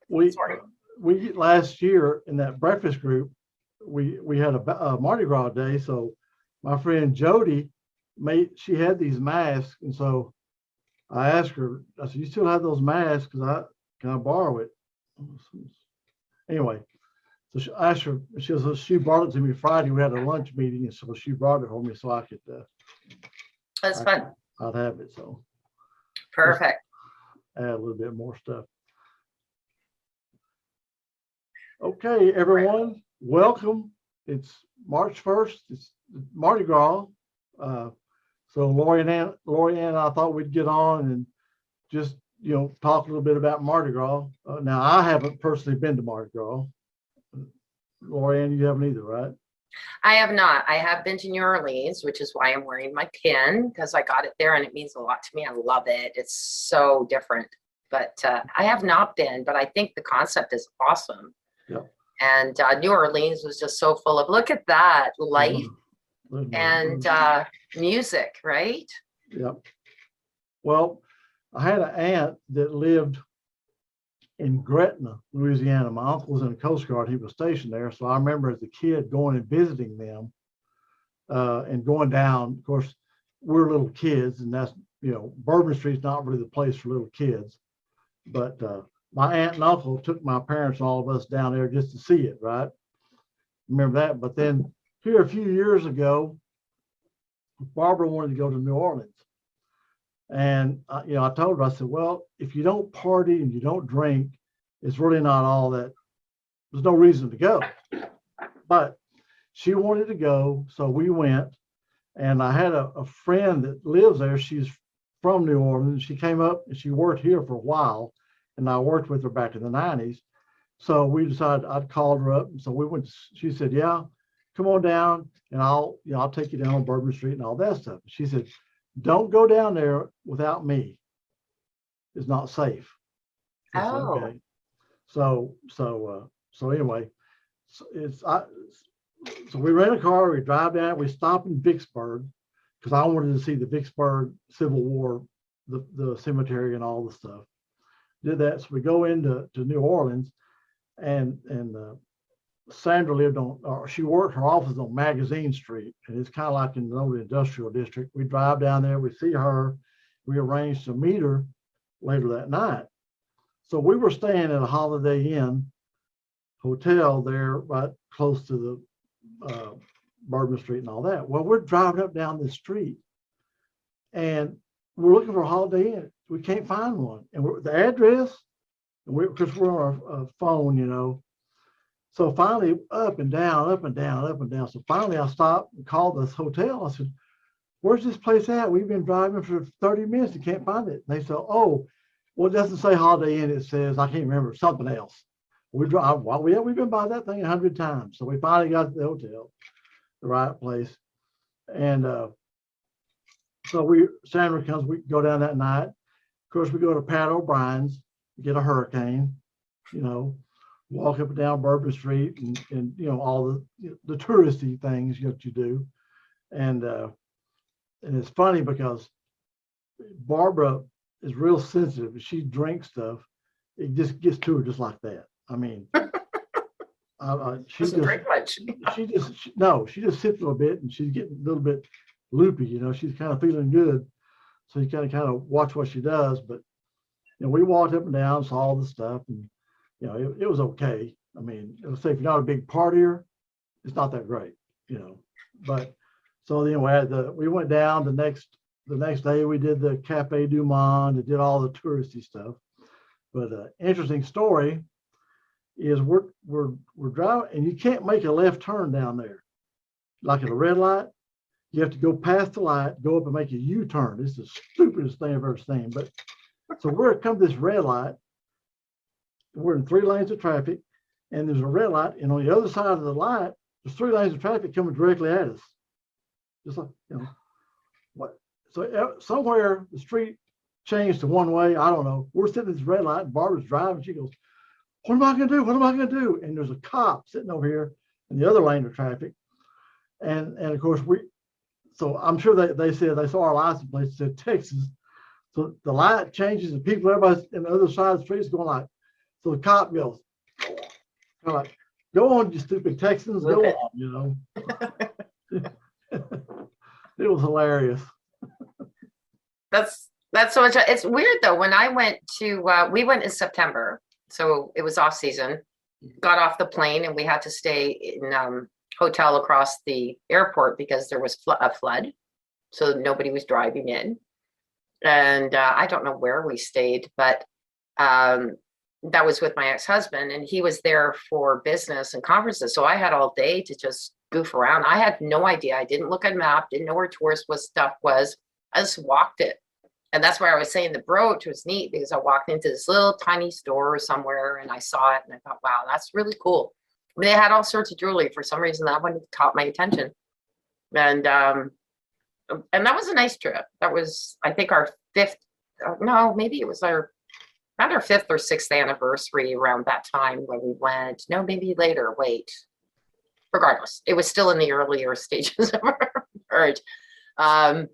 we Sorry. we last year in that breakfast group, we had a Mardi Gras day. So my friend Jody she had these masks, and so I asked her. I said, "You still have those masks? Because can I borrow it?" Anyway, so I asked her. She brought it to me Friday. We had a lunch meeting, and so she brought it for me so I could. That's fun. I'd have it. So Perfect. add a little bit more stuff. Okay, everyone, welcome. It's March 1st. It's Mardi Gras. Uh, so LaurieAnn, I thought we'd get on and just talk a little bit about Mardi Gras. Now, I haven't personally been to Mardi Gras. LaurieAnn, you haven't either, right? I have not. I have been to New Orleans, which is why I'm wearing my pin, because I got it there and it means a lot to me. I love it. It's so different. But I have not been, but I think the concept is awesome. Yeah. And New Orleans was just so full of, look at that, life and music, right? Yep. Well, I had an aunt that lived in Gretna, Louisiana. My uncle was in the Coast Guard. He was stationed there. So I remember as a kid going and visiting them and going down. Of course, we're little kids, and that's, Bourbon Street's not really the place for little kids. But my aunt and uncle took my parents and all of us down there just to see it, right? Remember that. But then here a few years ago, Barbara wanted to go to New Orleans. And, I told her, I said, well, if you don't party and you don't drink, it's really not all that, there's no reason to go. But she wanted to go, so we went. And I had a friend that lives there. She's from New Orleans. She came up and she worked here for a while. And I worked with her back in the 90s. So we decided I'd called her up. And so we went, she said, yeah, come on down and I'll take you down on Bourbon Street and all that stuff. She said, don't go down there without me. It's not safe. Said, okay. So anyway, so we rent a car, we drive down, we stop in Vicksburg because I wanted to see the Vicksburg Civil War, the cemetery and all the stuff. Did that. So we go into New Orleans and Sandra lived she worked, her office on Magazine Street, and it's kind of like in the old industrial district. We drive down there, we see her, we arranged to meet her later that night. So we were staying at a Holiday Inn hotel there, right close to the Bourbon Street and all that. Well, we're driving up down this street, and we're looking for a Holiday Inn. We can't find one, and the address, because we're on our phone, So finally, up and down, up and down, up and down. So finally, I stopped and called this hotel. I said, "Where's this place at? We've been driving for 30 minutes and can't find it." And they said, "Oh, well, it doesn't say Holiday Inn. It says, I can't remember, something else." We drive. Well, we've been by that thing 100 times. So we finally got to the hotel, the right place, and so Sandra comes. We go down that night. Of course, we go to Pat O'Brien's, get a hurricane, walk up and down Bourbon Street and all the touristy things that you do. And it's funny because Barbara is real sensitive. If she drinks stuff, it just gets to her just like that. I mean, she doesn't drink much. she just sips a little bit and she's getting a little bit loopy, she's kind of feeling good. So you kind of watch what she does. But we walked up and down, saw all the stuff, and it was okay. I mean, it was safe. If you're not a big partier, it's not that great, But so anyway, we went down the next day. We did the Cafe Du Monde, and did all the touristy stuff. But interesting story is we're driving, and you can't make a left turn down there, like at a red light. You have to go past the light, go up and make a U-turn. It's the stupidest thing I've ever seen. But so we're come this red light. We're in 3 lanes of traffic, and there's a red light, and on the other side of the light, there's 3 lanes of traffic coming directly at us. Just like, what? So somewhere the street changed to one way. I don't know. We're sitting at this red light, and Barbara's driving. She goes, "What am I going to do? What am I going to do?" And there's a cop sitting over here in the other lane of traffic. And of course, so I'm sure they said they saw our license plate, said Texas. So the light changes and everybody's in the other side of the street is going like, So the cop goes, kind of like, go on, you stupid Texans, go Whoop it. on, It was hilarious. That's so much. It's weird though. When I went to, we went in September, so it was off season. Got off the plane and we had to stay in hotel across the airport because there was a flood, so nobody was driving in. And I don't know where we stayed, but that was with my ex-husband, and he was there for business and conferences. So I had all day to just goof around. I had no idea. I didn't look at a map, didn't know where tourist stuff was. I just walked it. And that's why I was saying the brooch was neat, because I walked into this little tiny store somewhere and I saw it and I thought, wow, that's really cool. I mean, they had all sorts of jewelry. For some reason, that one caught my attention. And that was a nice trip. That was, I think, our fifth, no, maybe it was around our 5th or 6th anniversary around that time when we went. No, maybe later, wait. Regardless, it was still in the earlier stages of our marriage. And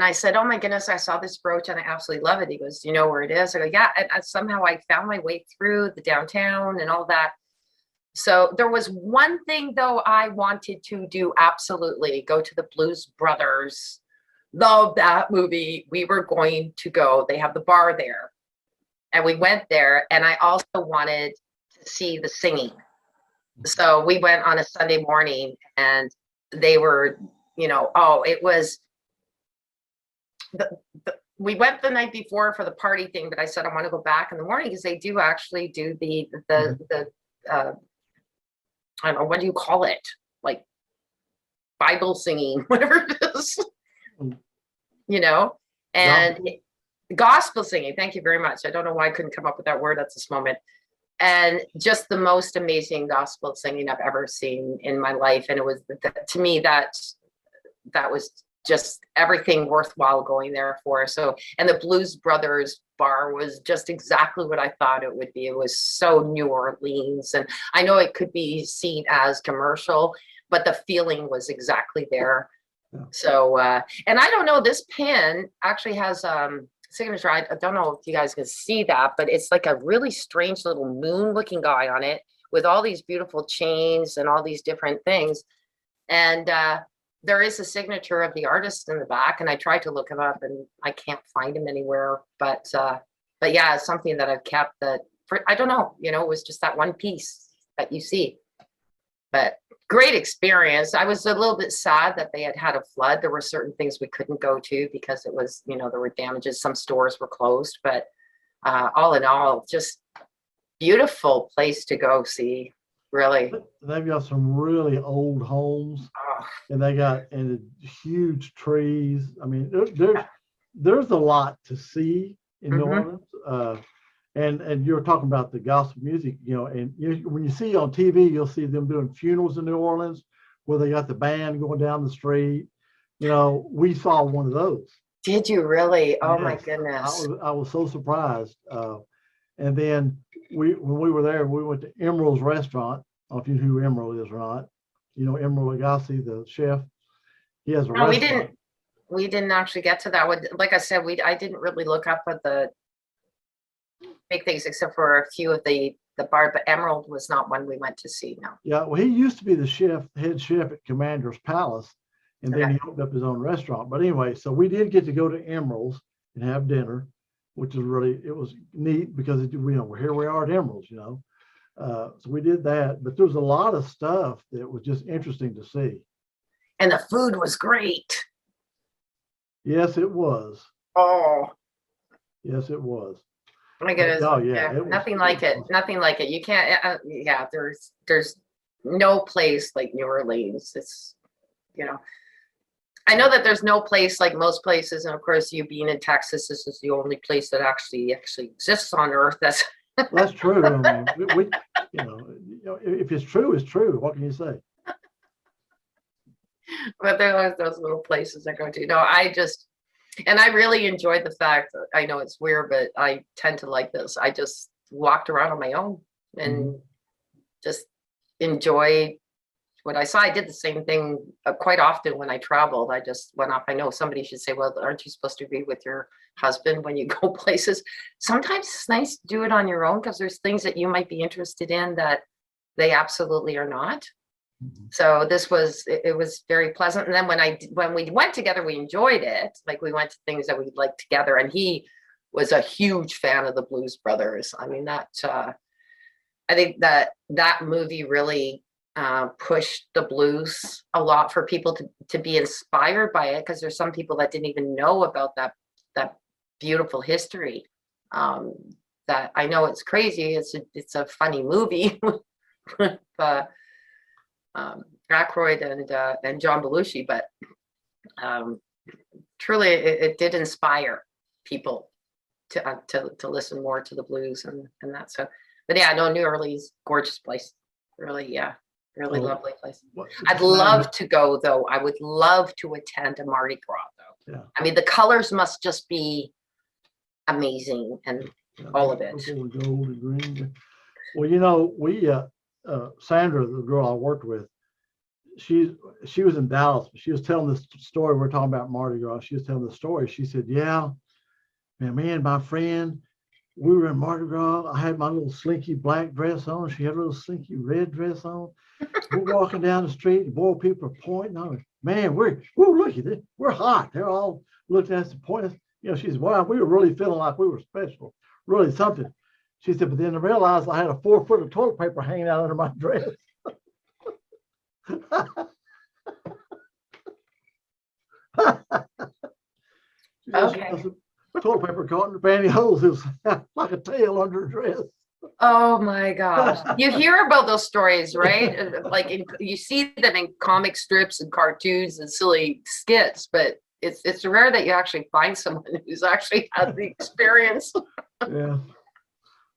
I said, oh my goodness, I saw this brooch and I absolutely love it. He goes, do you know where it is? I go, yeah. And somehow I found my way through the downtown and all that. So there was one thing though I wanted to do, absolutely, go to the Blues Brothers. Love that movie. We were going to go. They have the bar there. And we went there, and I also wanted to see the singing. So we went on a Sunday morning, and they were, it was, we went the night before for the party thing, but I said I want to go back in the morning because they do actually do the I don't know, what do you call it? Like Bible singing, whatever it is, and gospel singing. Thank you very much. I don't know why I couldn't come up with that word at this moment. And just the most amazing gospel singing I've ever seen in my life. And it was, to me, that was just everything worthwhile going there for. So, and the Blues Brothers bar was just exactly what I thought it would be. It was so New Orleans, and I know it could be seen as commercial, but the feeling was exactly there. Yeah. So, and I don't know, this pin actually has signature. I don't know if you guys can see that, but it's like a really strange little moon looking guy on it with all these beautiful chains and all these different things. And there is a signature of the artist in the back, and I tried to look him up and I can't find him anywhere, but yeah, it's something that I've kept that for, I don't know, it was just that one piece that you see. But great experience. I was a little bit sad that they had a flood. There were certain things we couldn't go to because it was, there were damages. Some stores were closed, but all in all, just beautiful place to go see. Really. They've got some really old homes, and they got huge trees. I mean, there's a lot to see in New Orleans. And you're talking about the gospel music, and when you see on TV, you'll see them doing funerals in New Orleans where they got the band going down the street. We saw one of those. Did you really? Oh, yes. My goodness. I was so surprised. And then when we were there, we went to Emerald's restaurant. I don't know if you know who Emerald is or not. Emerald Agassi, the chef. He has a restaurant. We didn't actually get to that one. Like I said, I didn't really look up at the big things except for a few of the bar, but Emerald was not one we went to see. No. Yeah, well, he used to be the head chef at Commander's Palace, and then he opened up his own restaurant. But anyway, so we did get to go to Emerald's and have dinner, which is it was neat because here we are at Emerald's, so we did that. But there was a lot of stuff that was just interesting to see. And the food was great. Yes, it was. Oh. Yes, it was. Oh my goodness. Oh yeah. Nothing like it. Nothing like it. You can't, there's no place like New Orleans. It's, I know that there's no place like most places. And of course, you being in Texas, this is the only place that actually exists on earth. That's true. I mean, if it's true, it's true. What can you say? But there are those little places I go to. And I really enjoyed the fact that, I know it's weird, but I tend to like this. I just walked around on my own and just enjoyed what I saw. I did the same thing quite often when I traveled. I just went off. I know somebody should say, well, aren't you supposed to be with your husband when you go places? Sometimes it's nice to do it on your own because there's things that you might be interested in that they absolutely are not. So this was, it was very pleasant. And then when we went together, we enjoyed it. Like we went to things that we liked together, and he was a huge fan of the Blues Brothers. I mean, that I think that movie really pushed the blues a lot for people to be inspired by it, because there's some people that didn't even know about that beautiful history. That I know it's crazy. It's a funny movie with Aykroyd and John Belushi, but truly it did inspire people to listen more to the blues and that. So, but yeah, no, New Orleans, gorgeous place. Really, yeah, really lovely place. I'd love to go though. I would love to attend a Mardi Gras though. Yeah. I mean, the colors must just be amazing, and all of it. Gold and green. Well, you know, we Sandra, the girl I worked with, she was in Dallas, but she was telling this story. We're talking about Mardi Gras. She was telling the story. She said, yeah, man, me and my friend, we were in Mardi Gras. I had my little slinky black dress on. She had a little slinky red dress on. We're walking down the street, and boy, people are pointing. I was, man, look at this. We're hot. They're all looking at us and pointing. You know, she said, wow, we were really feeling like we were special, really something. She said, but then I realized I had a 4 foot of toilet paper hanging out under my dress. Okay. Toilet paper caught in her pantyhose. It was like a tail under her dress. Oh my gosh. You hear about those stories, right? Like you see them in comic strips and cartoons and silly skits, but it's rare that you actually find someone who's actually had the experience. Yeah.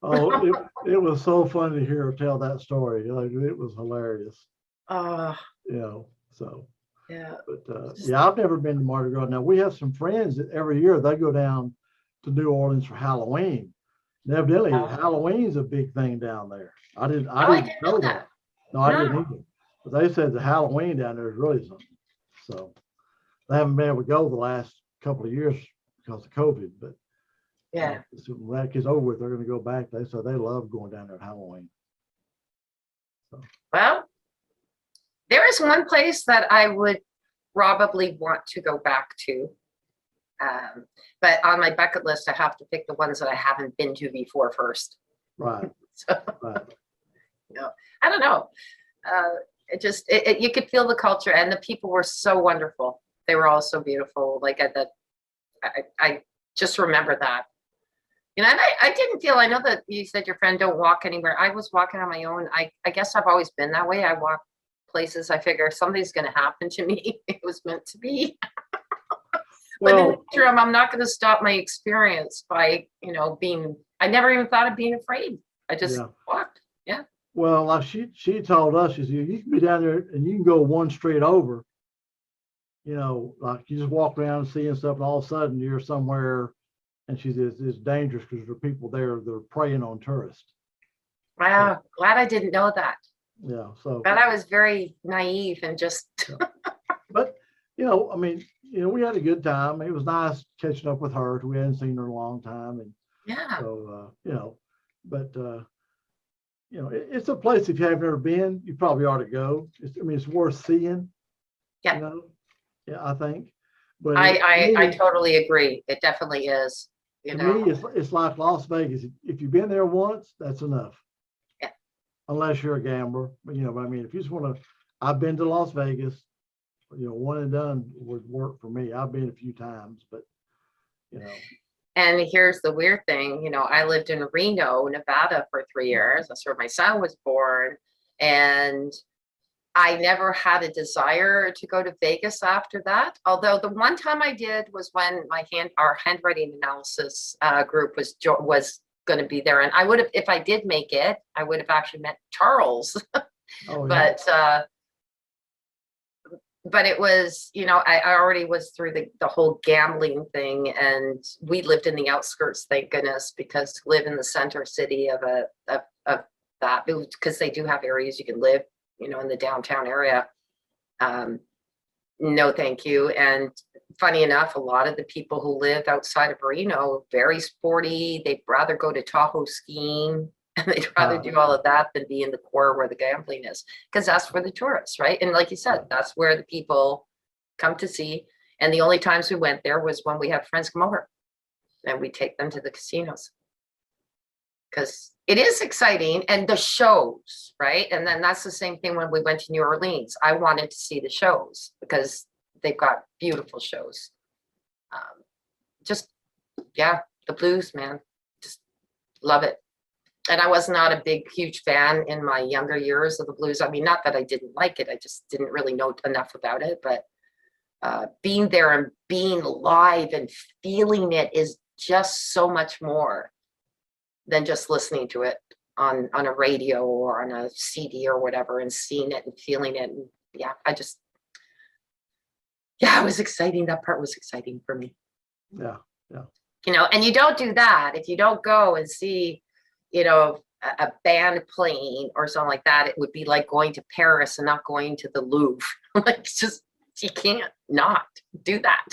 Oh, it was so fun to hear her tell that story. Like, it was hilarious. You know, so. Yeah. But yeah, I've never been to Mardi Gras. Now we have some friends that every year they go down to New Orleans for Halloween. And evidently, Halloween's a big thing down there. I didn't know that. No, I didn't either. But they said the Halloween down there is really something. So they haven't been able to go the last couple of years because of COVID. But yeah, so when that gets over with, they're going to go back. They said they love going down there at Halloween. So. Well, there is one place that I would probably want to go back to. But on my bucket list, I have to pick the ones that I haven't been to before first. Right. So, right. You know, I don't know. It just, you could feel the culture, and the people were so wonderful. They were all so beautiful. Like I just remember that. You know, and I didn't feel, I know that you said your friend don't walk anywhere. I was walking on my own. I guess I've always been that way. I walk places. I figure if something's going to happen to me, it was meant to be. But in the interim, I'm not going to stop my experience by, you know, I never even thought of being afraid. I just walked. Yeah. Well, like she told us, she said, you can be down there and you can go one street over, you know, like you just walk around and seeing stuff, and all of a sudden you're somewhere, and she says it's dangerous because there are people there, they're preying on tourists. Wow. So, glad I didn't know that. Yeah. So. But I was very naive and just. But, you know, I mean, you know, we had a good time. It was nice catching up with her. We hadn't seen her in a long time. And yeah. So, you know, but, you know, it's a place, if you have never been, you probably ought to go. I mean, it's worth seeing. Yeah. You know? Yeah, I think. But I totally agree. It definitely is. You know, me, it's like Las Vegas. If you've been there once, that's enough. Yeah. Unless you're a gambler. But, you know, I mean, if you just want to, I've been to Las Vegas. You know, one and done would work for me. I've been a few times, but, you know. And here's the weird thing, you know, I lived in Reno, Nevada for 3 years. That's where my son was born. And I never had a desire to go to Vegas after that. Although the one time I did was when our handwriting analysis group was going to be there. And I would have, if I did make it, I would have actually met Charles. Oh, yeah. But it was, you know, I already was through the whole gambling thing, and we lived in the outskirts, thank goodness, because to live in the center city of that, because they do have areas you can live in the downtown area. No, thank you. And funny enough, a lot of the people who live outside of Reno, very sporty. They'd rather go to Tahoe skiing and they'd rather do all of that than be in the core where the gambling is, because that's for the tourists, right? And like you said, that's where the people come to see. And the only times we went there was when we had friends come over and we take them to the casinos. Because it is exciting, and the shows, right? And then that's the same thing when we went to New Orleans. I wanted to see the shows because they've got beautiful shows. The blues, man, just love it. And I was not a huge fan in my younger years of the blues. I mean, not that I didn't like it, I just didn't really know enough about it. But being there and being live and feeling it is just so much more than just listening to it on a radio or on a CD or whatever, and seeing it and feeling it. And it was exciting. That part was exciting for me. Yeah. And you don't do that if you don't go and see, a band playing or something like that. It would be like going to Paris and not going to the Louvre. Like, just, you can't not do that.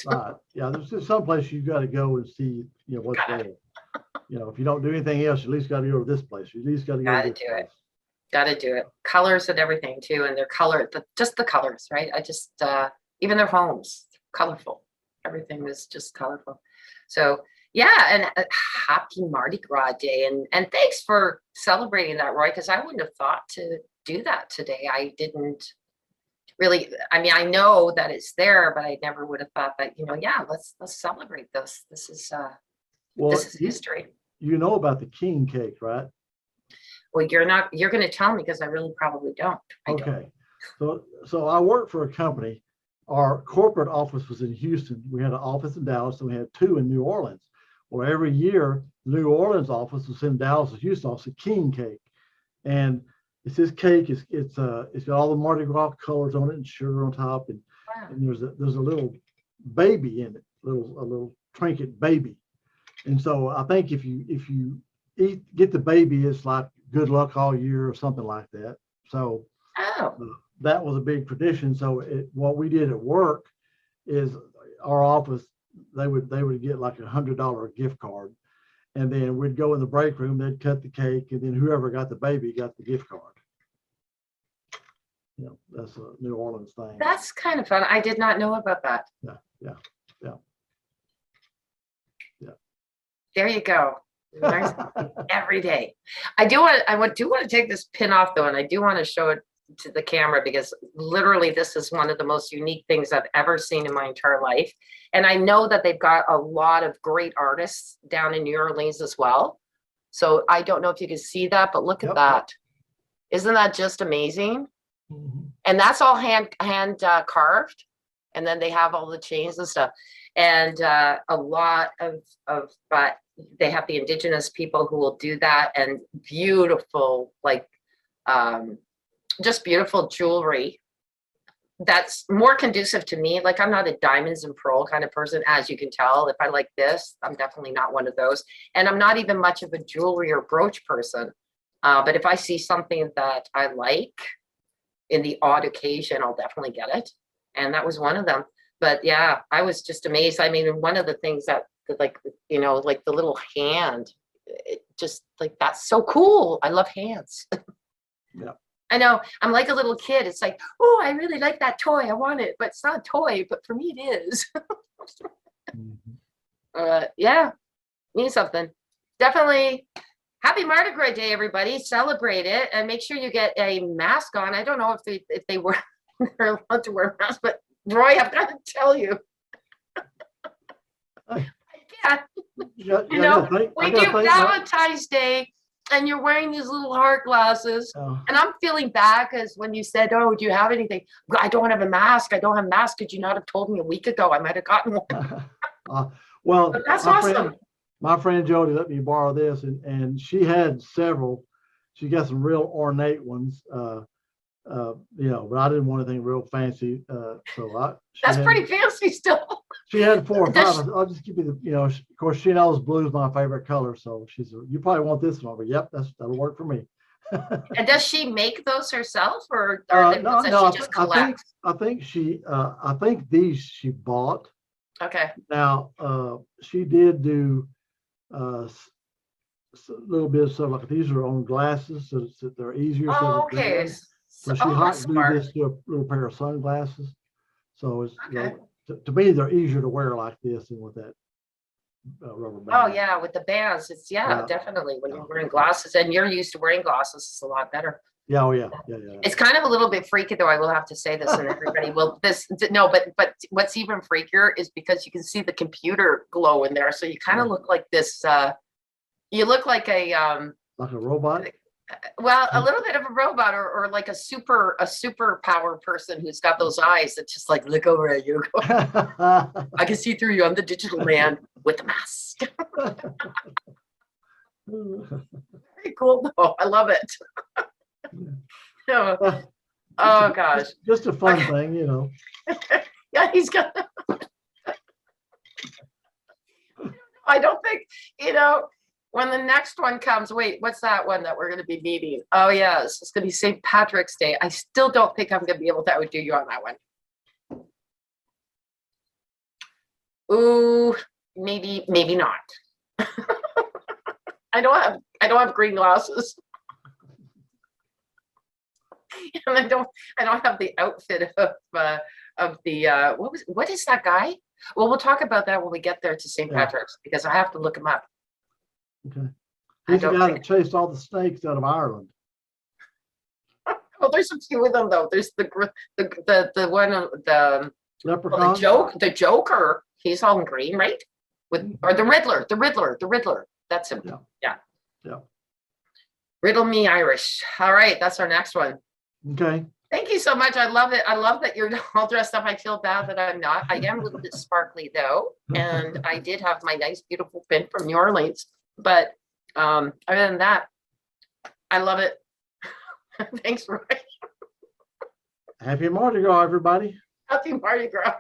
Yeah, there's just some place you've got to go and see, what's there. If you don't do anything else, you at least got to go to this place. You at least got to go to this place. Got to do it. Colors and everything too, and their color, just the colors, right? I just even their homes, colorful. Everything was just colorful. So yeah, and happy Mardi Gras Day, and thanks for celebrating that, Roy, because I wouldn't have thought to do that today. I didn't really. I mean, I know that it's there, but I never would have thought that. Let's celebrate this. This is history. You know about the king cake, right? Well, you're going to tell me, because I really probably don't. Okay. So I worked for a company. Our corporate office was in Houston. We had an office in Dallas, and we had two in New Orleans. Well, every year, the New Orleans office was in Dallas and Houston office, a king cake. And it's this cake. It's got all the Mardi Gras colors on it and sugar on top. And there's a little baby in it, a little trinket baby. And so I think if you get the baby, it's like good luck all year or something like that. So that was a big tradition. So what we did at work is our office, they would get like $100 gift card, and then we'd go in the break room, they'd cut the cake, and then whoever got the baby got the gift card. That's a New Orleans thing. That's kind of fun. I did not know about that. Yeah. There you go. Every day. I do want to take this pin off though, and I do want to show it to the camera, because literally this is one of the most unique things I've ever seen in my entire life. And I know that they've got a lot of great artists down in New Orleans as well. So I don't know if you can see that, but look at that. Isn't that just amazing? Mm-hmm. And that's all hand carved. And then they have all the chains and stuff. And a lot of but they have the indigenous people who will do that, and beautiful, like just beautiful jewelry that's more conducive to me. Like, I'm not a diamonds and pearl kind of person, as you can tell. If I like this, I'm definitely not one of those. And I'm not even much of a jewelry or brooch person. But if I see something that I like in the odd occasion, I'll definitely get it. And that was one of them. But yeah, I was just amazed. I mean, one of the things that like the little hand, it just like, that's so cool. I love hands. Yeah. I know, I'm like a little kid. It's like, oh, I really like that toy. I want it, but it's not a toy, but for me it is. Yeah, means something. Definitely. Happy Mardi Gras Day, everybody. Celebrate it, and make sure you get a mask on. I don't know if they were they're allowed to wear masks, but Roy, I've got to tell you. I can't. We do Valentine's Day, and you're wearing these little heart glasses, and I'm feeling bad because when you said, "Oh, do you have anything?" I don't have a mask. I don't have a mask. Could you not have told me a week ago? I might have gotten one. Well, but that's awesome. My friend Jody let me borrow this, and she had several. She got some real ornate ones, but I didn't want anything real fancy. That's pretty fancy still. She had 4 or 5. I'll just give you the, of course, she knows blue is my favorite color. So she said, "You probably want this one." But yep, that'll work for me. And does she make those herself, or are they ones that No, she just collects? I think these she bought. Okay. Now, she did do a little bit of stuff like these are on glasses, so that they're easier. Oh, okay. So she Oh, hot that's glued smart. this to a little pair of sunglasses. So it's, Okay. to me, they're easier to wear like this than with that rubber band. Oh, yeah, with the bands, it's, yeah, definitely. When you're wearing glasses and you're used to wearing glasses, it's a lot better. Yeah, oh yeah. It's kind of a little bit freaky, though. I will have to say this, and everybody will. No, but what's even freakier is because you can see the computer glow in there, so you kind of look like this. You look like a like a robot. well, a little bit of a robot, or like a super power person who's got those eyes that just like look over at you. I can see through you. I'm the digital man with the mask. Very cool, though. I love it. Oh, oh gosh. Just a fun thing, you know. Yeah, he's got. I don't think, when the next one comes, wait, what's that one that we're going to be meeting? Oh, yes, it's going to be St. Patrick's Day. I still don't think I'm going to be able to outdo you on that one. Ooh, maybe not. I don't have green glasses. And I don't have the outfit of the what is that guy? Well, we'll talk about that when we get there to St. Patrick's, because I have to look him up. Okay. He's the guy that chased all the snakes out of Ireland. Oh, there's a few of them though. There's the one, the Leprechaun. Well, the Joker. He's all in green, right? Or the Riddler. That's him. Yeah. Riddle me Irish. All right, that's our next one. Okay. Thank you so much. I love it. I love that you're all dressed up. I feel bad that I'm not. I am a little bit sparkly though, and I did have my nice, beautiful pin from New Orleans. But other than that, I love it. Thanks, Roy. Happy Mardi Gras, everybody. Happy Mardi Gras.